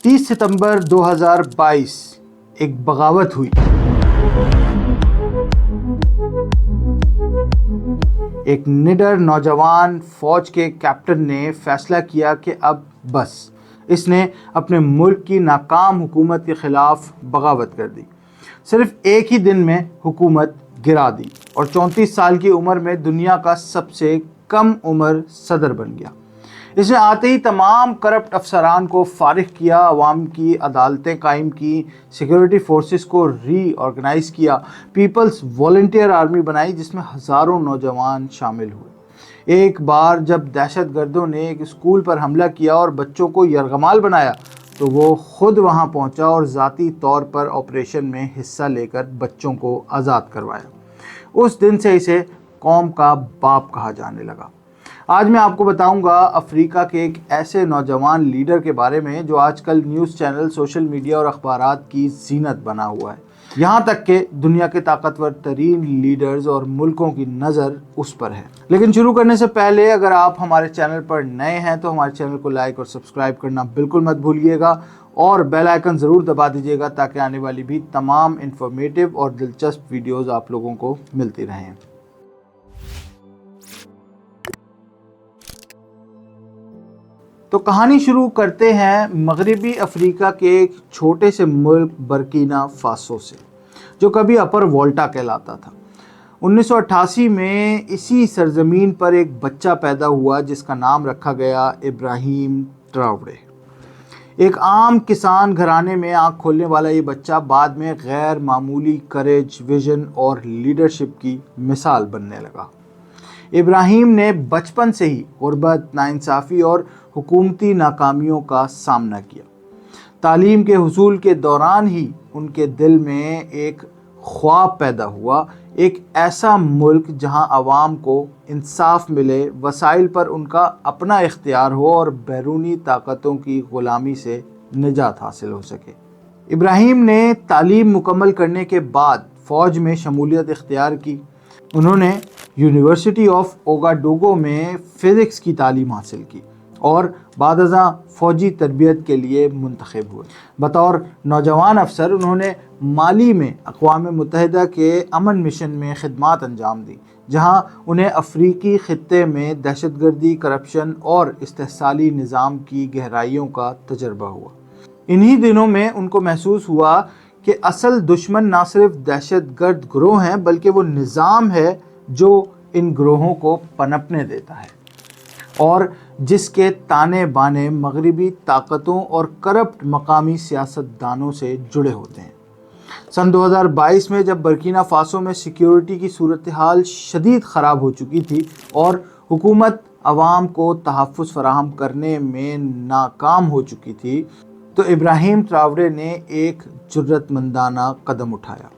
30 सितंबर 2022 एक बगावत हुई। एक निडर नौजवान फौज के कैप्टन ने फैसला किया कि अब बस। इसने अपने मुल्क की नाकाम हुकूमत के खिलाफ बगावत कर दी। सिर्फ एक ही दिन में हुकूमत गिरा दी और 34 साल की उम्र में दुनिया का सबसे कम उम्र सदर बन गया। इसने आते ही तमाम करप्ट अफसरान को फारिग किया, अवाम की अदालतें कायम की, सिक्योरिटी फोर्सेस को रीऑर्गेनाइज किया, पीपल्स वॉलंटियर आर्मी बनाई जिसमें हज़ारों नौजवान शामिल हुए। एक बार जब दहशतगर्दों ने एक स्कूल पर हमला किया और बच्चों को यरगमाल बनाया तो वो खुद वहां पहुंचा और ज़ाती तौर पर ऑपरेशन में हिस्सा लेकर बच्चों को आज़ाद करवाया। उस दिन से इसे कौम का बाप कहा जाने लगा। आज मैं आपको बताऊंगा अफ्रीका के एक ऐसे नौजवान लीडर के बारे में जो आजकल न्यूज़ चैनल, सोशल मीडिया और अखबारात की जीनत बना हुआ है। यहाँ तक कि दुनिया के ताकतवर तरीन लीडर्स और मुल्कों की नज़र उस पर है। लेकिन शुरू करने से पहले अगर आप हमारे चैनल पर नए हैं तो हमारे चैनल को लाइक और सब्सक्राइब करना बिल्कुल मत भूलिएगा और बेल आइकन ज़रूर दबा दीजिएगा ताकि आने वाली भी तमाम इन्फॉर्मेटिव और दिलचस्प वीडियोस आप लोगों को मिलती रहें। तो कहानी शुरू करते हैं मगरबी अफ्रीका के एक छोटे से मुल्क बर्किना फासो से, जो कभी अपर वोल्टा कहलाता था। 1988 में इसी सरजमीन पर एक बच्चा पैदा हुआ जिसका नाम रखा गया इब्राहिम ट्रावरे। एक आम किसान घराने में आँख खोलने वाला ये बच्चा बाद में गैर मामूली करेज, विजन और लीडरशिप की मिसाल बनने लगा। इब्राहिम ने बचपन से ही गुर्बत, नाइंसाफ़ी और हुकूमती नाकामियों का सामना किया। तालीम के हुसूल के दौरान ही उनके दिल में एक ख्वाब पैदा हुआ, एक ऐसा मुल्क जहां आवाम को इंसाफ मिले, वसाइल पर उनका अपना इख्तियार हो और बैरूनी ताकतों की ग़ुलामी से निजात हासिल हो सके। इब्राहिम ने तालीम मुकम्मल करने के बाद फ़ौज में शमूलियत इख्तियार की। उन्होंने यूनिवर्सिटी ऑफ ओगाडोगो में फ़िज़िक्स की तालीम हासिल की और बादअज़ां फ़ौजी तरबियत के लिए मुंतखब हुए। बतौर नौजवान अफसर उन्होंने माली में अक़वाम मुत्तहिदा के अमन मिशन में खिदमात अंजाम दी, जहां उन्हें अफ्रीकी ख़ित्ते में दहशतगर्दी, करप्शन और इस्तेहसाली निज़ाम की गहराइयों का तजर्बा हुआ। इन्हीं दिनों में उनको महसूस हुआ कि असल दुश्मन ना सिर्फ दहशतगर्द ग्रोह हैं बल्कि वो निज़ाम है जो इन ग्रोहों को पनपने देता है और जिसके ताने बाने मगरबी ताकतों और करप्ट मकामी सियासतदानों से जुड़े होते हैं। सन 2022 में जब बर्किना फासो में सिक्योरिटी की सूरत हाल शदीद ख़राब हो चुकी थी और हुकूमत आवाम को तहफ़्फ़ुज़ फराहम करने में नाकाम हो चुकी थी तो इब्राहिम ट्रावरे ने एक जुर्रतमंदाना कदम उठाया।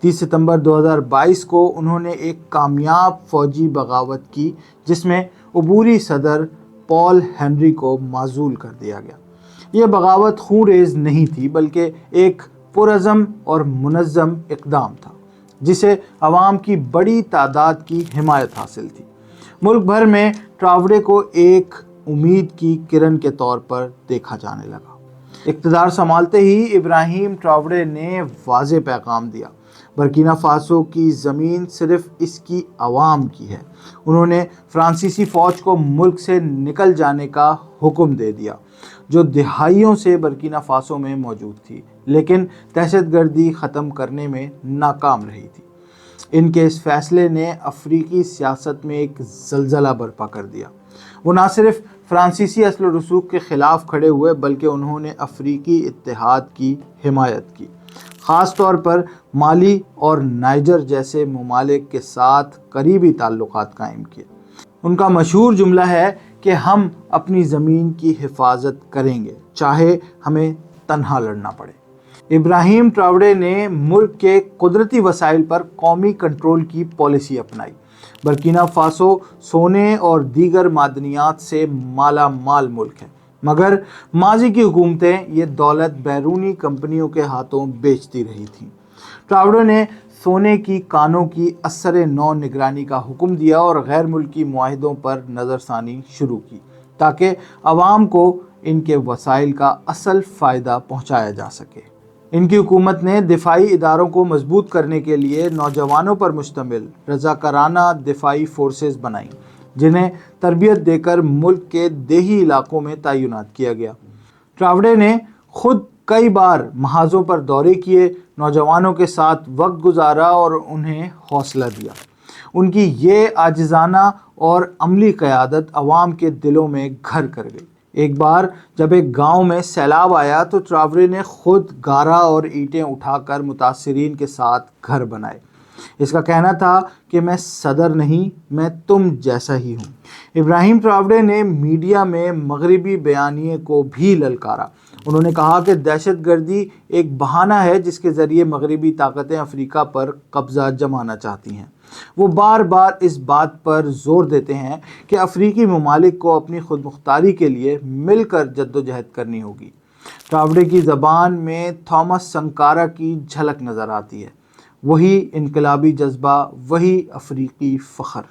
30 सितंबर 2022 को उन्होंने एक कामयाब फ़ौजी बगावत की जिसमें अबूरी सदर पॉल हेनरी को माज़ूल कर दिया गया। यह बगावत खूनरेज़ नहीं थी बल्कि एक पुरअज़म और मुनज़्ज़म इक़दाम था जिसे अवाम की बड़ी तादाद की हिमायत हासिल थी। मुल्क भर में ट्रावरे को एक उम्मीद की किरण के तौर पर देखा जाने लगा। इक़्तिदार संभालते ही इब्राहिम ट्रावरे ने वाज़ेह पैगाम दिया, बर्किना फासो की ज़मीन सिर्फ इसकी आवाम की है। उन्होंने फ्रांसीसी फ़ौज को मुल्क से निकल जाने का हुक्म दे दिया जो दिहाइयों से बर्किना फासो में मौजूद थी लेकिन दहशतगर्दी ख़त्म करने में नाकाम रही थी। इनके इस फैसले ने अफ्रीकी सियासत में एक ज़लज़ला बर्पा कर दिया। वो ना सिर्फ फ्रांसीसी अस्ल व रसूख के ख़िलाफ़ खड़े हुए बल्कि उन्होंने अफ्रीकी इत्तेहाद की हिमायत की, ख़ास तौर पर माली और नाइजर जैसे ममालिक के साथ करीबी ताल्लुकात कायम किए। उनका मशहूर जुमला है कि हम अपनी ज़मीन की हिफाजत करेंगे चाहे हमें तन्हा लड़ना पड़े। इब्राहिम ट्रावरे ने मुल्क के कुदरती वसाइल पर कौमी कंट्रोल की पॉलिसी अपनाई। बर्किना फासो सोने और दीगर मादनियात से माला माल मुल्क है मगर माजी की हुकूमतें ये दौलत बैरूनी कंपनियों के हाथों बेचती रही थीं। ट्रावरे ने सोने की कानों की असर नौ निगरानी का हुक्म दिया और गैर मुल्की मुआहिदों पर नज़रसानी शुरू की ताकि अवाम को ان کے وسائل کا اصل فائدہ پہنچایا جا سکے۔ ان کی حکومت نے دفاعی اداروں کو مضبوط کرنے کے لیے نوجوانوں پر مشتمل رضاکارانہ دفاعی فورسز بنائیں، جنہیں تربیت دے کر ملک کے دیہی علاقوں میں تعینات کیا گیا۔ ٹراوڈے نے خود کئی بار محاذوں پر دورے کیے، نوجوانوں کے ساتھ وقت گزارا اور انہیں حوصلہ دیا۔ ان کی یہ عاجزانہ اور عملی قیادت عوام کے دلوں میں گھر کر گئی۔ ایک بار جب ایک گاؤں میں سیلاب آیا تو ٹراوڈے نے خود گارا اور اینٹیں اٹھا کر متاثرین کے ساتھ گھر بنائے۔ اس کا کہنا تھا کہ میں صدر نہیں، میں تم جیسا ہی ہوں۔ ابراہیم ٹراوڈے نے میڈیا میں مغربی بیانیے کو بھی للکارا۔ انہوں نے کہا کہ دہشت گردی ایک بہانہ ہے جس کے ذریعے مغربی طاقتیں افریقہ پر قبضہ جمانا چاہتی ہیں۔ وہ بار بار اس بات پر زور دیتے ہیں کہ افریقی ممالک کو اپنی خود مختاری کے لیے مل کر جدوجہد کرنی ہوگی۔ ٹراوڈے کی زبان میں تھامس سنکارا کی جھلک نظر آتی ہے، وہی انقلابی جذبہ، وہی افریقی فخر۔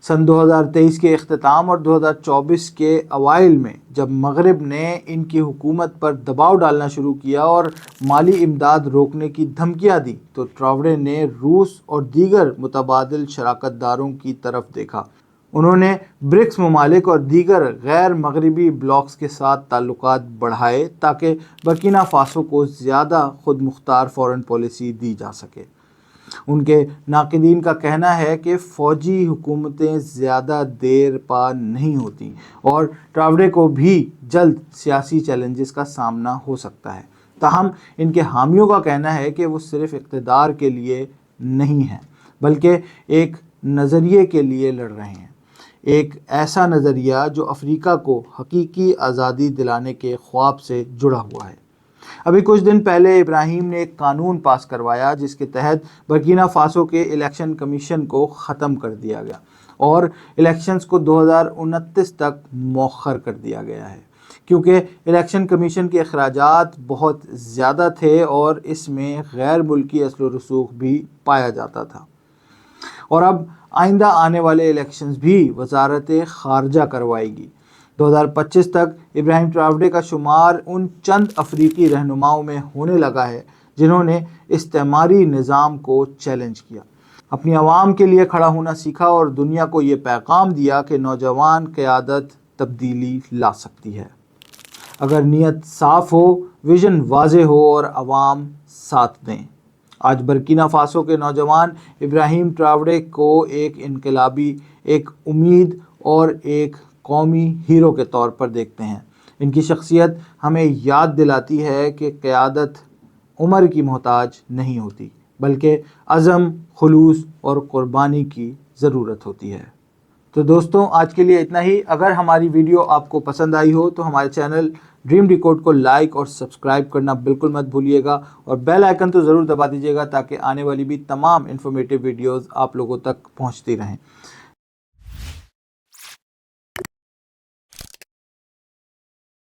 سن 2023 کے اختتام اور 2024 کے اوائل میں جب مغرب نے ان کی حکومت پر دباؤ ڈالنا شروع کیا اور مالی امداد روکنے کی دھمکیاں دی تو ٹراوڈے نے روس اور دیگر متبادل شراکت داروں کی طرف دیکھا۔ انہوں نے برکس ممالک اور دیگر غیر مغربی بلاکس کے ساتھ تعلقات بڑھائے تاکہ برکینا فاسو کو زیادہ خود مختار فارن پالیسی دی جا سکے۔ ان کے ناقدین کا کہنا ہے کہ فوجی حکومتیں زیادہ دیر پا نہیں ہوتی اور ٹراوڈے کو بھی جلد سیاسی چیلنجز کا سامنا ہو سکتا ہے۔ تاہم ان کے حامیوں کا کہنا ہے کہ وہ صرف اقتدار کے لیے نہیں ہیں بلکہ ایک نظریے کے لیے لڑ رہے ہیں، ایک ایسا نظریہ جو افریقہ کو حقیقی آزادی دلانے کے خواب سے جڑا ہوا ہے۔ ابھی کچھ دن پہلے ابراہیم نے ایک قانون پاس کروایا جس کے تحت برکینا فاسو کے الیکشن کمیشن کو ختم کر دیا گیا اور الیکشنز کو 2029 تک مؤخر کر دیا گیا ہے، کیونکہ الیکشن کمیشن کے اخراجات بہت زیادہ تھے اور اس میں غیر ملکی اصل و رسوخ بھی پایا جاتا تھا۔ اور اب آئندہ آنے والے الیکشنز بھی وزارت خارجہ کروائے گی۔ 2025 تک ابراہیم ٹراوڈے کا شمار ان چند افریقی رہنماؤں میں ہونے لگا ہے جنہوں نے استعماری نظام کو چیلنج کیا، اپنی عوام کے لیے کھڑا ہونا سیکھا اور دنیا کو یہ پیغام دیا کہ نوجوان قیادت تبدیلی لا سکتی ہے اگر نیت صاف ہو، ویژن واضح ہو اور عوام ساتھ دیں۔ آج برکینا فاسو کے نوجوان ابراہیم ٹراوڈے کو ایک انقلابی، ایک امید اور ایک قومی ہیرو کے طور پر دیکھتے ہیں۔ ان کی شخصیت ہمیں یاد دلاتی ہے کہ قیادت عمر کی محتاج نہیں ہوتی بلکہ عزم، خلوص اور قربانی کی ضرورت ہوتی ہے۔ تو دوستوں، آج کے لیے اتنا ہی۔ اگر ہماری ویڈیو آپ کو پسند آئی ہو تو ہمارے چینل ڈریم ڈیکوڈ کو لائک اور سبسکرائب کرنا بالکل مت بھولیے گا اور بیل آئیکن تو ضرور دبا دیجیے گا تاکہ آنے والی بھی تمام انفارمیٹیو ویڈیوز آپ لوگوں تک پہنچتی رہیں۔